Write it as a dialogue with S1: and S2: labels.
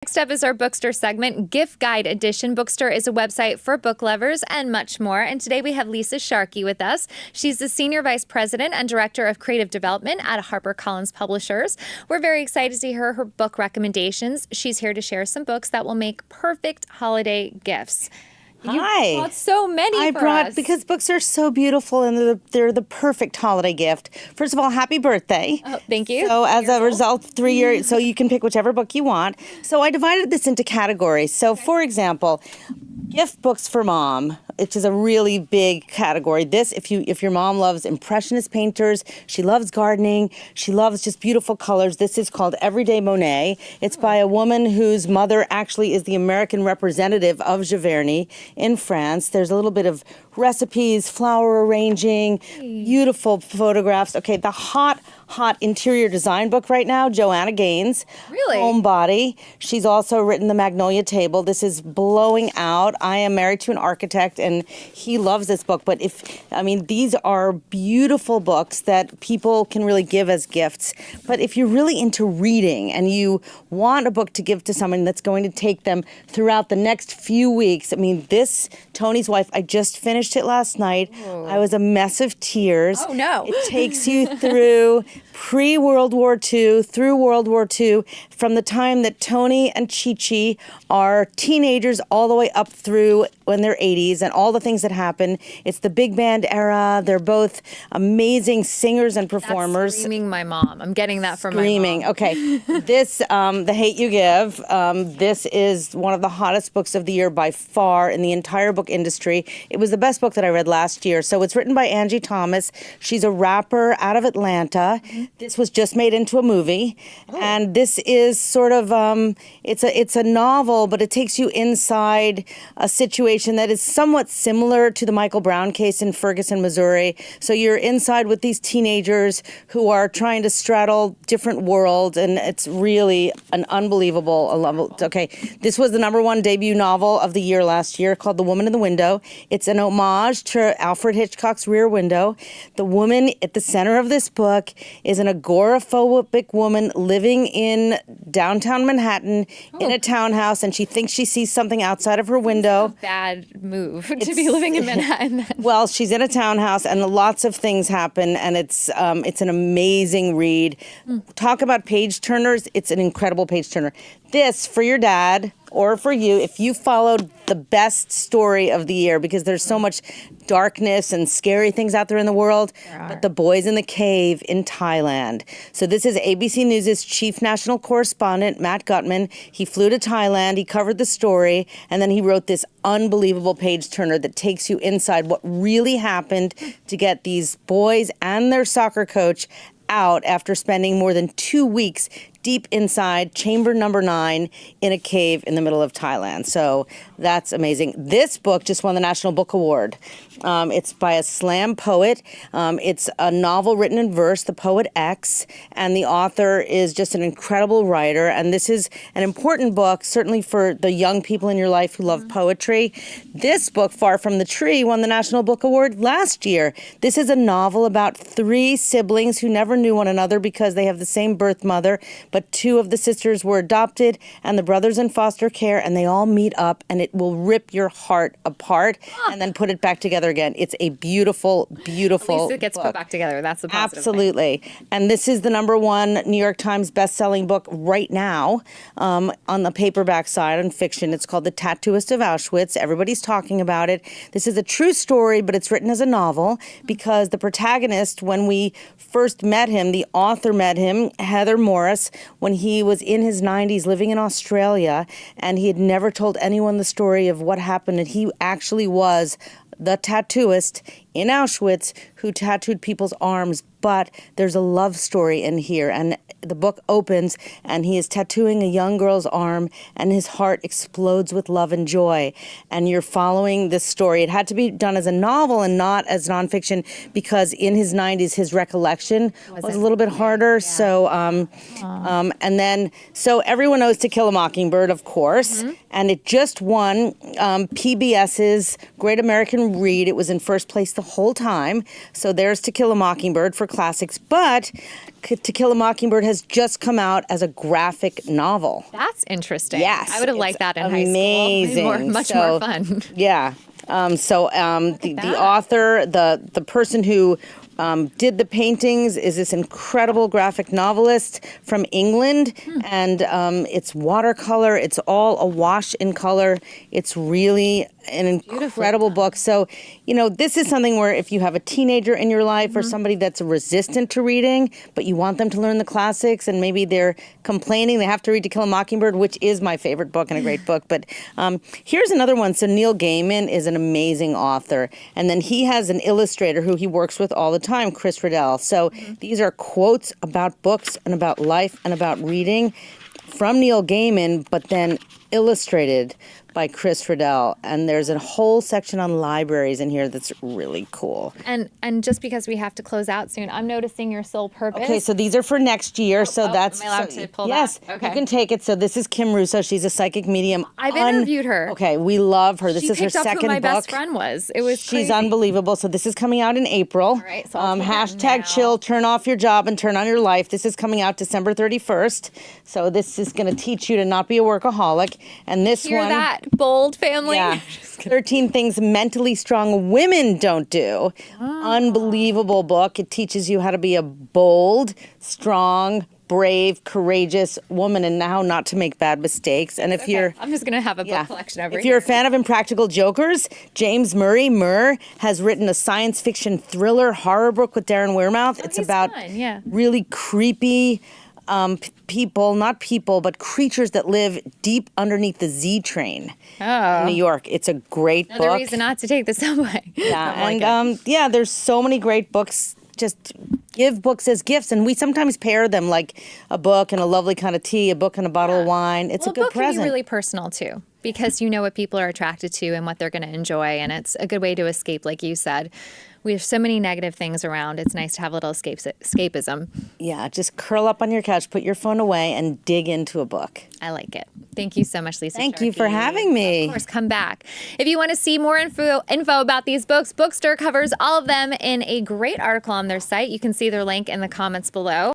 S1: Next up is our Bookstr segment, Gift Guide Edition. Bookstr is a website for book lovers and much more. And today we have Lisa Sharkey with us. She's the Senior Vice President and Director of Creative Development at HarperCollins Publishers. We're very excited to hear her book recommendations. She's here to share some books that will make perfect holiday gifts.
S2: Hi.
S1: You brought so many for us.
S2: Because books are so beautiful and they're the perfect holiday gift. First of all, happy birthday.
S1: Oh, thank you.
S2: So as a result, 3 years, so you can pick whichever book you want. So I divided this into categories. So for example, gift books for mom, which is a really big category. This, if your mom loves impressionist painters, she loves gardening, she loves just beautiful colors. This is called Everyday Monet. It's by a woman whose mother actually is the American representative of Giverny in France. There's a little bit of recipes, flower arranging, beautiful photographs. Okay, the hot interior design book right now, Joanna Gaines.
S1: Really?
S2: Homebody. She's also written The Magnolia Table. This is blowing out. I am married to an architect and he loves this book. But these are beautiful books that people can really give as gifts. But if you're really into reading and you want a book to give to someone that's going to take them throughout the next few weeks, this, Tony's Wife, I just finished it last night.
S1: Oh.
S2: I was a mess of tears.
S1: Oh, no.
S2: It takes you through pre-World War II, through World War II, from the time that Tony and Chi-Chi are teenagers all the way up through when they're 80s and all the things that happen. It's the big band era. They're both amazing singers and performers.
S1: That's screaming my mom. I'm getting that from
S2: Screaming.
S1: my mom.
S2: Okay. This, The Hate You Give, this is one of the hottest books of the year by far in the entire book industry. It was the best book that I read last year. So it's written by Angie Thomas. She's a rapper out of Atlanta. This was just made into a movie. And this is sort of, it's a novel, but it takes you inside a situation that is somewhat similar to the Michael Brown case in Ferguson, Missouri. So you're inside with these teenagers who are trying to straddle different worlds, and it's really an unbelievable level. Okay, this was the #1 debut novel of the year last year called The Woman in the Window. It's an homage to Alfred Hitchcock's Rear Window. The woman at the center of this book is an agoraphobic woman living in downtown Manhattan in a townhouse, and she thinks she sees something outside of her window.
S1: Bad move to be living in Manhattan.
S2: Well, she's in a townhouse and lots of things happen, and it's an amazing read. Talk about page turners. It's an incredible page turner. This, for your dad or for you, if you followed the best story of the year, because there's so much darkness and scary things out there in the world, but The Boys in the Cave in Thailand. So this is ABC News' chief national correspondent, Matt Gutman. He flew to Thailand, he covered the story, and then he wrote this unbelievable page turner that takes you inside what really happened to get these boys and their soccer coach out after spending more than 2 weeks deep inside chamber number 9 in a cave in the middle of Thailand. So that's amazing. This book just won the National Book Award. It's by a slam poet. It's a novel written in verse, The Poet X, and the author is just an incredible writer. And this is an important book, certainly for the young people in your life who love poetry. This book, Far From the Tree, won the National Book Award last year. This is a novel about 3 siblings who never knew one another because they have the same birth mother, but 2 of the sisters were adopted and the brothers in foster care, and they all meet up, and it will rip your heart apart and then put it back together again. It's a beautiful, beautiful
S1: At least it gets
S2: book.
S1: put back together. That's the positive
S2: Absolutely.
S1: thing.
S2: And this is the #1 New York Times best-selling book right now on the paperback side on fiction. It's called The Tattooist of Auschwitz. Everybody's talking about it. This is a true story, but it's written as a novel because the protagonist, when we first met him, the author met him, Heather Morris, when he was in his 90s living in Australia, and he had never told anyone the story of what happened, and he actually was the tattooist in Auschwitz who tattooed people's arms. But there's a love story in here, and the book opens and he is tattooing a young girl's arm and his heart explodes with love and joy. And you're following this story. It had to be done as a novel and not as nonfiction because in his 90s his recollection was a little bit harder. Yeah. So everyone knows To Kill a Mockingbird, of course, and it just won PBS's Great American Read. It was in first place the whole time. So there's To Kill a Mockingbird for classics, but To Kill a Mockingbird has just come out as a graphic novel.
S1: That's interesting.
S2: Yes.
S1: I would have liked that in
S2: amazing.
S1: high school. Much more fun.
S2: Yeah. The author, the person who did the paintings is this incredible graphic novelist from England, and it's watercolor. It's all awash in color. It's really an incredible book. So, this is something where if you have a teenager in your life or somebody that's resistant to reading, but you want them to learn the classics, and maybe they're complaining they have to read To Kill a Mockingbird, which is my favorite book and a great book. But here's another one. So Neil Gaiman is an amazing author, and then he has an illustrator who he works with all the time, Chris Riddell. So these are quotes about books and about life and about reading from Neil Gaiman, but then illustrated by Chris Riddell. And there's a whole section on libraries in here that's really cool.
S1: And just because we have to close out soon, I'm noticing your sole purpose.
S2: Okay, so these are for next year. That's
S1: am I allowed to pull
S2: yes,
S1: that? Okay.
S2: You can take it. So this is Kim Russo. She's a psychic medium.
S1: I've interviewed her.
S2: Okay, we love her. This is her second book.
S1: She picked up who my best friend was. It was crazy.
S2: She's unbelievable. So this is coming out in April.
S1: All right, so I'll take that now.
S2: Chill, turn off your job and turn on your life. This is coming out December 31st. So this is going to teach you to not be a workaholic. And this
S1: Hear
S2: one,
S1: that, bold family?
S2: yeah, 13 Things Mentally Strong Women Don't Do. Unbelievable book. It teaches you how to be a bold, strong, brave, courageous woman and how not to make bad mistakes. And if you're...
S1: I'm just going to have a book collection over here.
S2: If you're a fan of Impractical Jokers, James Murr has written a science fiction thriller horror book with Darren Wearmouth. It's about really creepy but creatures that live deep underneath the Z train in New York. It's a great book.
S1: Another reason not to take the subway.
S2: Yeah, there's so many great books. Just give books as gifts, and we sometimes pair them like a book and a lovely kind of tea, a book and a bottle of wine. It's a good
S1: book
S2: present.
S1: can be really personal too, because you know what people are attracted to and what they're going to enjoy, and it's a good way to escape, like you said. We have so many negative things around. It's nice to have a little escapism.
S2: Yeah, just curl up on your couch, put your phone away, and dig into a book.
S1: I like it. Thank you so much, Lisa.
S2: Thank you for having me.
S1: Of course, come back. If you want to see more info about these books, Bookstr covers all of them in a great article on their site. You can see their link in the comments below.